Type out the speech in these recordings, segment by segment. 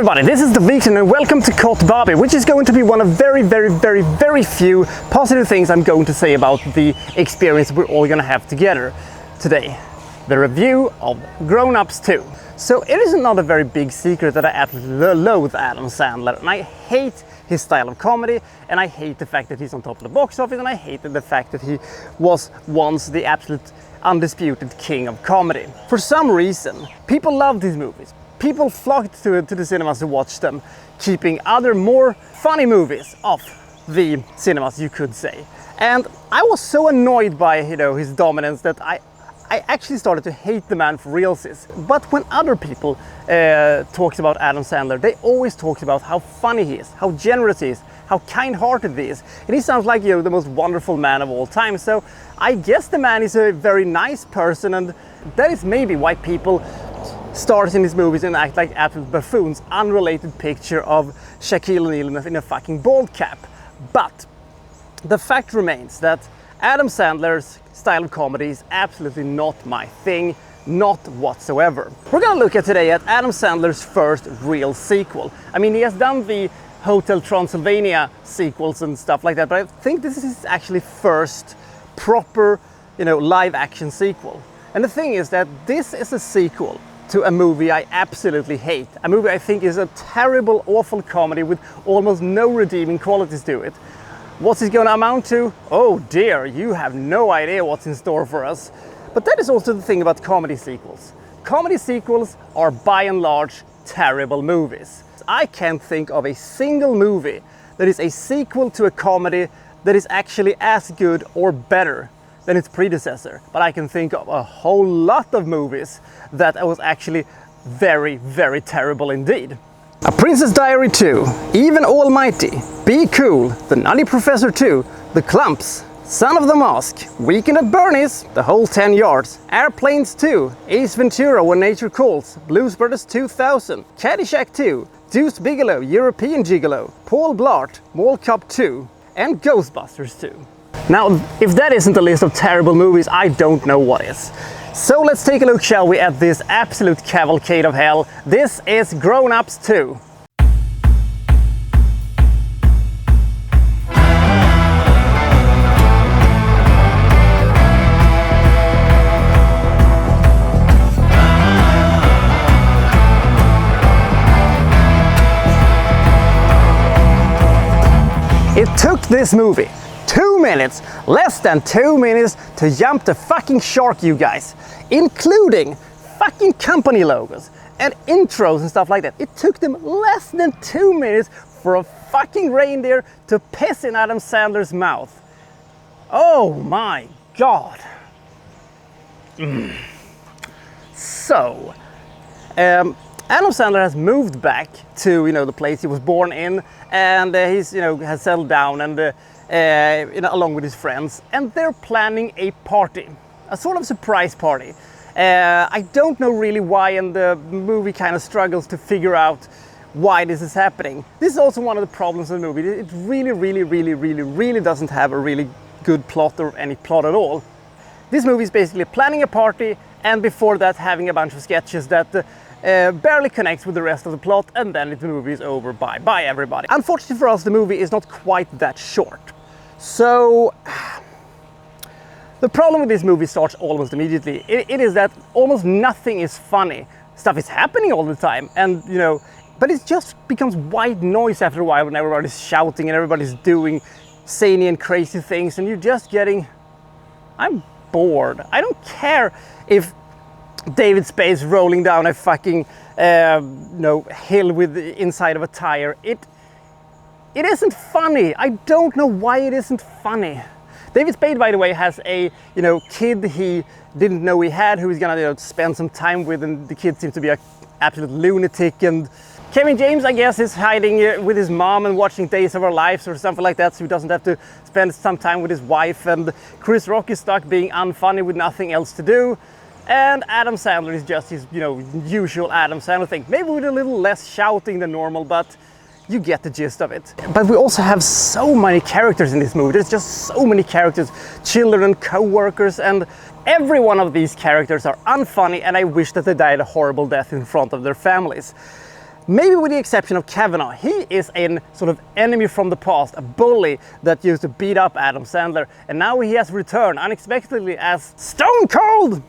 everybody, this is the Vixen and welcome to Caught Bobby, which is going to be one of very few positive things I'm going to say about the experience we're all going to have together today. The review of Grown Ups 2. So it is not a very big secret that I absolutely loathe Adam Sandler, and I hate his style of comedy, and I hate the fact that he's on top of the box office, and I hate the fact that he was once the absolute undisputed king of comedy. For some reason, people love these movies. People flocked to the cinemas to watch them, keeping other more funny movies off the cinemas, you could say. And I was so annoyed by his dominance that I actually started to hate the man for realsies. But when other people talks about Adam Sandler, they always talk about how funny he is, how generous he is, how kind-hearted he is. And he sounds like the most wonderful man of all time. So I guess the man is a very nice person, and that is maybe why people stars in his movies and act like absolute buffoons. Unrelated picture of Shaquille O'Neal in a fucking bald cap. But the fact remains that Adam Sandler's style of comedy is absolutely not my thing, not whatsoever. We're gonna look at today at Adam Sandler's first real sequel. I mean, he has done the Hotel Transylvania sequels and stuff like that, but I think this is his actually first proper, live action sequel. And the thing is that this is a sequel to a movie I absolutely hate. A movie I think is a terrible, awful comedy with almost no redeeming qualities to it. What's it gonna amount to? Oh dear, you have no idea what's in store for us. But that is also the thing about comedy sequels. Comedy sequels are by and large terrible movies. I can't think of a single movie that is a sequel to a comedy that is actually as good or better than its predecessor. But I can think of a whole lot of movies that was actually very terrible indeed. A Princess Diary 2, Even Almighty, Be Cool, The Nutty Professor 2, The Clumps, Son of the Mask, Weekend at Bernie's, The Whole 10 Yards, Airplanes 2, Ace Ventura When Nature Calls, Blues Brothers 2000, Caddyshack 2, Deuce Bigalow, European Gigolo, Paul Blart, Mall Cop 2, and Ghostbusters 2. Now, if that isn't a list of terrible movies, I don't know what is. So let's take a look, shall we, at this absolute cavalcade of hell. This is Grown Ups 2. It took this movie 2 minutes, less than 2 minutes, to jump the fucking shark, you guys. Including fucking company logos and intros and stuff like that. It took them less than 2 minutes for a fucking reindeer to piss in Adam Sandler's mouth. Oh my god. So, Adam Sandler has moved back to the place he was born in, and he's has settled down and along with his friends, and they're planning a party, a sort of surprise party. I don't know really why, and the movie kind of struggles to figure out why this is happening. This is also one of the problems of the movie. It really doesn't have a really good plot or any plot at all. This movie is basically planning a party, and before that having a bunch of sketches that barely connects with the rest of the plot, and then the movie is over. Bye everybody. Unfortunately for us, the movie is not quite that short. So the problem with this movie starts almost immediately. It is that almost nothing is funny. Stuff is happening all the time, and but it just becomes white noise after a while when everybody's shouting and everybody's doing zany and crazy things, and you're just getting, I'm bored. I don't care if David Spade's rolling down a fucking hill with the inside of a tire. It isn't funny. I don't know why it isn't funny. David Spade, by the way, has a kid he didn't know he had, who he's gonna spend some time with, and the kid seems to be an absolute lunatic. And Kevin James, I guess, is hiding with his mom and watching Days of Our Lives or something like that, so he doesn't have to spend some time with his wife. And Chris Rock is stuck being unfunny with nothing else to do. And Adam Sandler is just his usual Adam Sandler thing, maybe with a little less shouting than normal, but you get the gist of it. But we also have so many characters in this movie. There's just so many characters, children, co-workers, and every one of these characters are unfunny, and I wish that they died a horrible death in front of their families. Maybe with the exception of Kavanaugh, he is a sort of enemy from the past, a bully that used to beat up Adam Sandler, and now he has returned unexpectedly as Stone Cold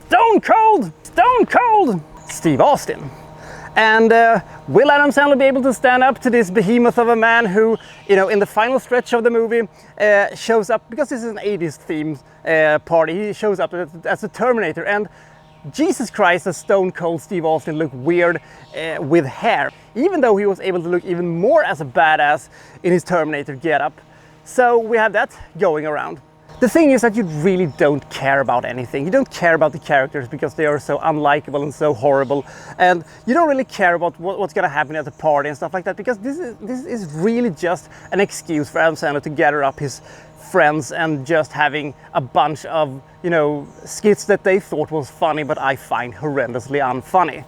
Steve Austin. And will Adam Sandler be able to stand up to this behemoth of a man who, you know, in the final stretch of the movie shows up, because this is an 80s themed party, he shows up as a Terminator, and Jesus Christ, does Stone Cold Steve Austin look weird with hair, even though he was able to look even more as a badass in his Terminator getup. So we have that going around. The thing is that you really don't care about anything. You don't care about the characters because they are so unlikable and so horrible. And you don't really care about what's gonna happen at the party and stuff like that, because this is really just an excuse for Adam Sandler to gather up his friends and just having a bunch of, you know, skits that they thought was funny, but I find horrendously unfunny.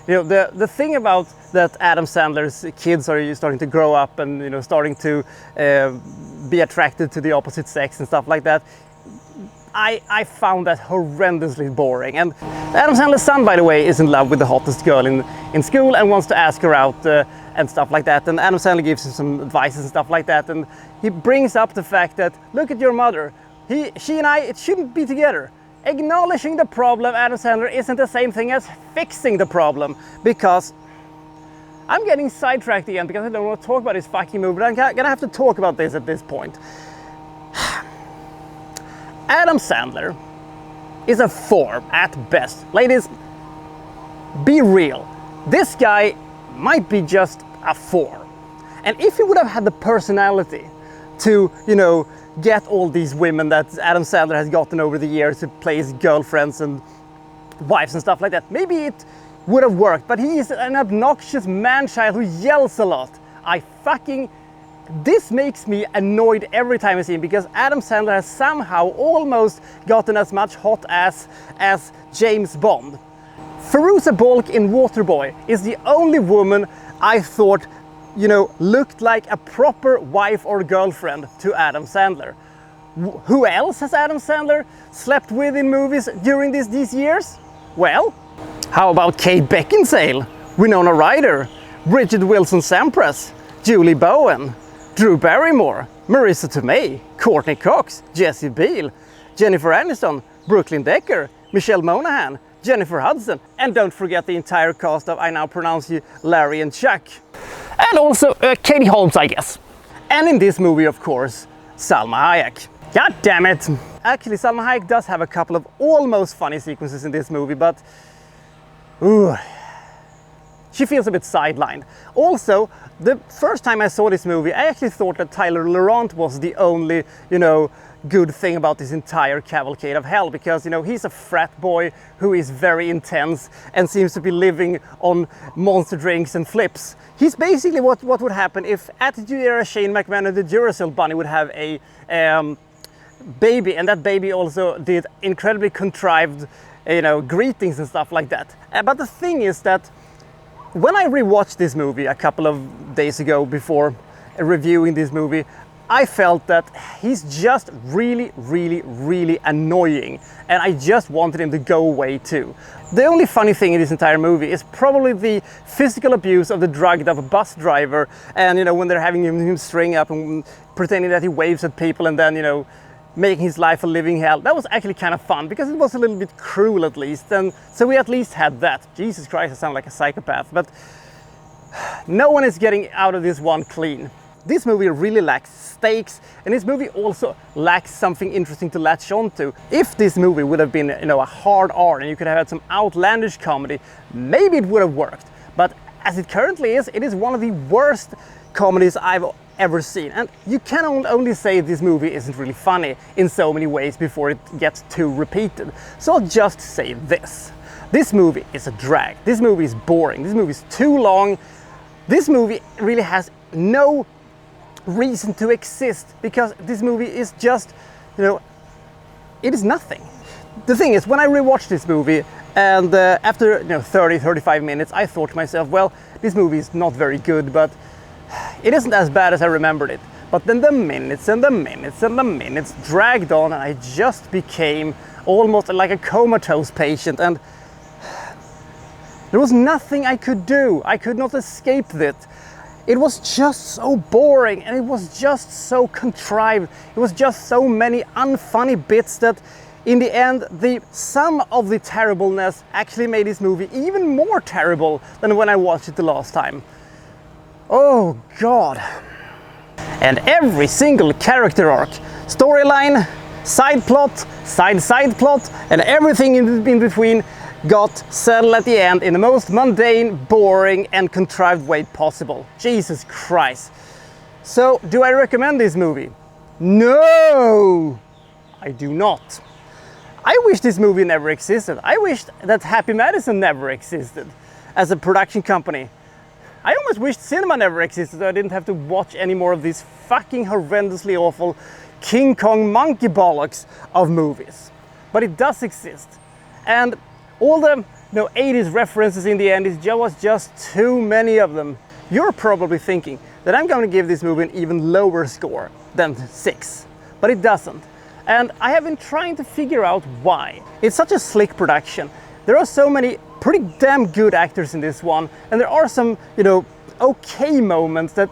You know, the thing about that Adam Sandler's kids are starting to grow up and, you know, starting to be attracted to the opposite sex and stuff like that, I found that horrendously boring. And Adam Sandler's son, by the way, is in love with the hottest girl in school and wants to ask her out and stuff like that. And Adam Sandler gives him some advice and stuff like that. And he brings up the fact that, look at your mother. She and I, it shouldn't be together. Acknowledging the problem, Adam Sandler, isn't the same thing as fixing the problem, because I'm getting sidetracked again because I don't want to talk about this fucking movie, but I'm gonna have to talk about this at this point. Adam Sandler is a 4 at best. Ladies, be real. This guy might be just a 4. And if he would have had the personality to, you know, get all these women that Adam Sandler has gotten over the years to play his girlfriends and wives and stuff like that, maybe it would have worked. But he is an obnoxious man-child who yells a lot. This makes me annoyed every time I see him, because Adam Sandler has somehow almost gotten as much hot ass as James Bond. Fairuza Balk in Waterboy is the only woman I thought, you know, looked like a proper wife or girlfriend to Adam Sandler. Who else has Adam Sandler slept with in movies during these years? Well, how about Kate Beckinsale, Winona Ryder, Bridget Wilson Sampras, Julie Bowen, Drew Barrymore, Marissa Tomei, Courtney Cox, Jessie Biel, Jennifer Aniston, Brooklyn Decker, Michelle Monaghan, Jennifer Hudson, and don't forget the entire cast of I Now Pronounce You, Larry and Chuck. And also Katie Holmes, I guess. And in this movie, of course, Salma Hayek. God damn it! Actually, Salma Hayek does have a couple of almost funny sequences in this movie, but ooh, she feels a bit sidelined. Also, the first time I saw this movie, I actually thought that Tyler Laurent was the only, you know, good thing about this entire cavalcade of hell, because, you know, he's a frat boy who is very intense and seems to be living on monster drinks and flips. He's basically what would happen if Attitude Era Shane McMahon and the Duracell Bunny would have a baby, and that baby also did incredibly contrived, you know, greetings and stuff like that. But the thing is that when I rewatched this movie a couple of days ago before reviewing this movie, I felt that he's just really annoying, and I just wanted him to go away too. The only funny thing in this entire movie is probably the physical abuse of the drugged up bus driver, and, you know, when they're having him string up and pretending that he waves at people and then, you know, making his life a living hell. That was actually kind of fun, because it was a little bit cruel at least, and so we at least had that. Jesus Christ, I sound like a psychopath, but no one is getting out of this one clean. This movie really lacks stakes, and this movie also lacks something interesting to latch onto. If this movie would have been, you know, a hard R and you could have had some outlandish comedy, maybe it would have worked. But as it currently is, it is one of the worst comedies I've ever seen. And you can only say this movie isn't really funny in so many ways before it gets too repeated. So I'll just say this. This movie is a drag. This movie is boring. This movie is too long. This movie really has no reason to exist, because this movie is just, you know, it is nothing. The thing is, when I rewatched this movie, and after, you know, 30-35 minutes, I thought to myself, well, this movie is not very good, but it isn't as bad as I remembered it. But then the minutes and the minutes and the minutes dragged on, and I just became almost like a comatose patient, and There was nothing I could do. I could not escape it. It was just so boring, and it was just so contrived. It was just so many unfunny bits that in the end, the sum of the terribleness actually made this movie even more terrible than when I watched it the last time. Oh God. And every single character arc, storyline, side plot, side plot, and everything in between got settled at the end in the most mundane, boring, and contrived way possible. Jesus Christ. So, do I recommend this movie? No! I do not. I wish this movie never existed. I wish that Happy Madison never existed as a production company. I almost wished cinema never existed so I didn't have to watch any more of these fucking horrendously awful King Kong monkey bollocks of movies. But it does exist. And all the 80s references in the end was just too many of them. You're probably thinking that I'm going to give this movie an even lower score than 6. But it doesn't. And I have been trying to figure out why. It's such a slick production. There are so many pretty damn good actors in this one, and there are some, okay moments that,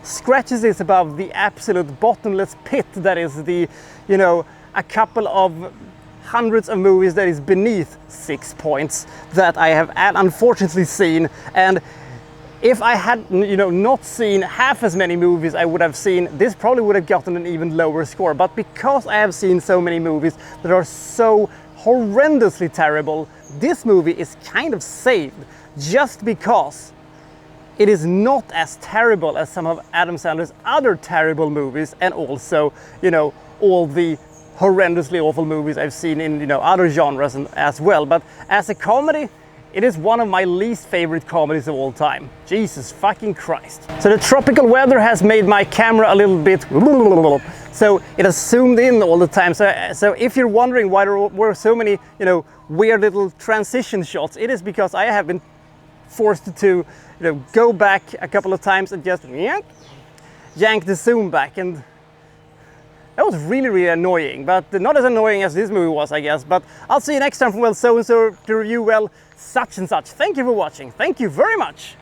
scratches this above the absolute bottomless pit that is the, a couple of hundreds of movies that is beneath 6 points that I have unfortunately seen. And if I had, not seen half as many movies I would have seen, this probably would have gotten an even lower score. But because I have seen so many movies that are so horrendously terrible, this movie is kind of saved just because it is not as terrible as some of Adam Sandler's other terrible movies, and also, all the horrendously awful movies I've seen in, other genres as well. But as a comedy, it is one of my least favorite comedies of all time. Jesus fucking Christ. So the tropical weather has made my camera a little bit, so it has zoomed in all the time. So if you're wondering why there were so many, weird little transition shots, it is because I have been forced to, go back a couple of times and just yank the zoom back. And that was really, really annoying, but not as annoying as this movie was, I guess. But I'll see you next time from, well, so-and-so to review, well, such and such. Thank you for watching. Thank you very much.